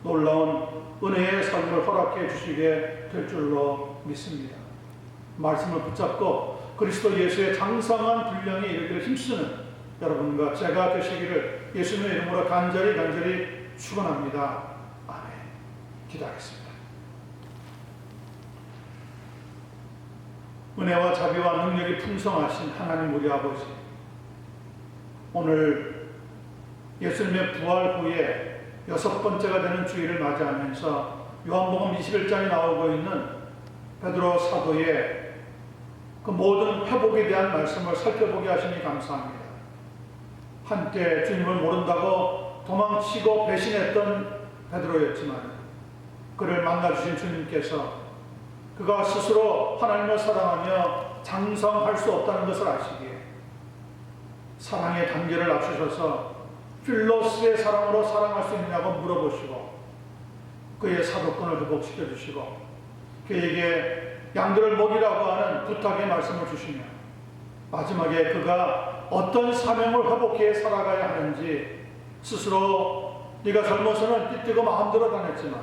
Speaker 2: 놀라운 은혜의 삶을 허락해 주시게 될 줄로 믿습니다. 말씀을 붙잡고 그리스도 예수의 장성한 분량에 이르기를 힘쓰는 여러분과 제가 되시기를 예수님의 이름으로 간절히 축원합니다. 아멘. 기도하겠습니다. 은혜와 자비와 능력이 풍성하신 하나님 우리 아버지, 오늘 예수님의 부활 후에 6번째가 되는 주일을 맞이하면서 요한복음 21장에 나오고 있는 베드로 사도의 그 모든 회복에 대한 말씀을 살펴보게 하시니 감사합니다. 한때 주님을 모른다고 도망치고 배신했던 베드로였지만 그를 만나주신 주님께서 그가 스스로 하나님을 사랑하며 장성할 수 없다는 것을 아시기에 사랑의 단계를 낮추셔서 필로스의 사랑으로 사랑할 수 있느냐고 물어보시고 그의 사도권을 회복시켜 주시고 그에게 양들을 먹이라고 하는 부탁의 말씀을 주시며 마지막에 그가 어떤 사명을 회복해 살아가야 하는지 스스로 네가 젊어서는 띠뛰고 마음대로 다녔지만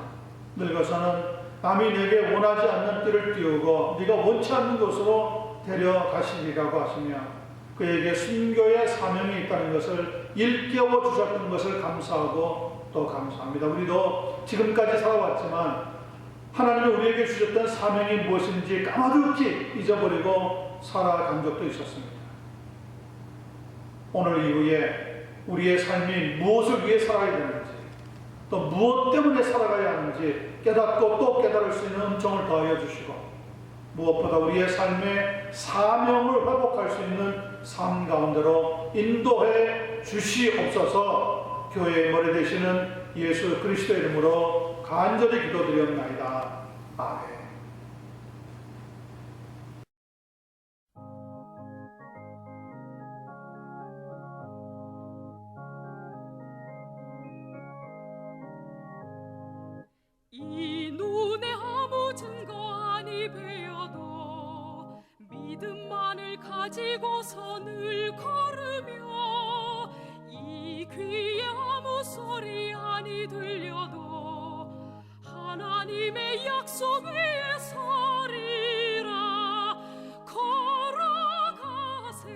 Speaker 2: 늙어서는 남이 내게 원하지 않는 띠를 띄우고 네가 원치 않는 곳으로 데려가시리라고 하시며 그에게 순교의 사명이 있다는 것을 일깨워 주셨던 것을 감사하고 또 감사합니다. 우리도 지금까지 살아왔지만 하나님이 우리에게 주셨던 사명이 무엇인지 까마득히 잊어버리고 살아간 적도 있었습니다. 오늘 이후에 우리의 삶이 무엇을 위해 살아야 되는지 또 무엇 때문에 살아가야 하는지 깨닫고 또 깨달을 수 있는 은총을 더하여 주시고 무엇보다 우리의 삶의 사명을 회복할 수 있는 삶 가운데로 인도해 주시옵소서. 교회의 머리 되시는 예수 그리스도의 이름으로 간절히 기도드리옵나이다. 아멘.
Speaker 3: 이 눈에 아무 증거 아니 배어도 믿음만을 가지고서 늘 걸으며 이 귀에 아무 소리 아니 들려도 하나님의 약속 위에 서리라. 걸어가세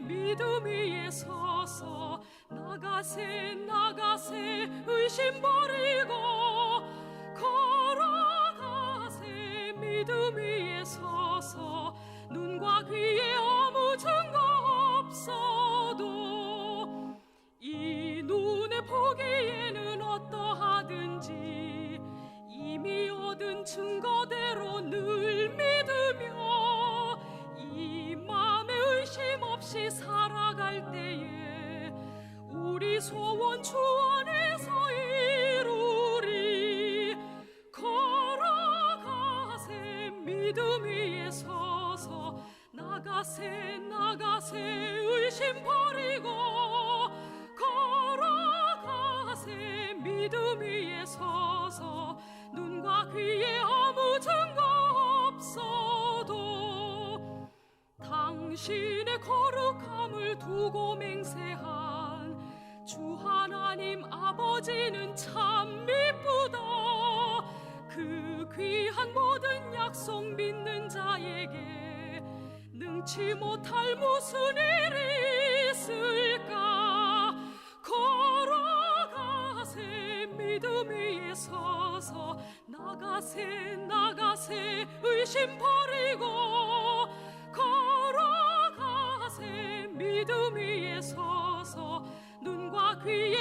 Speaker 3: 믿음 위에 서서 나가세 의심 버리고 걸어가세 믿음 위에 서서 눈과 귀에 아무 증거 없어도 이 눈에 보기에는 어떠하든지 이미 얻은 증거대로 늘 믿으며 이 맘에 의심 없이 살아갈 때에 우리 소원 주 안에서 이루리. 걸어가세 믿음 위에 서서 나가세 의심 버리고 걸어가세 믿음 위에 서서 눈과 귀에 아무 증거 없어도 당신의 거룩함을 두고 맹세한 주 하나님 아버지는 참 미쁘다. 그 귀한 모든 약속 믿는 자에게 능치 못할 무슨 일이 있을까. 걸어가세 믿음 위에 서서 나가세 의심 의심 버리고 걸어가세. 믿음 위에 서서 눈과 귀에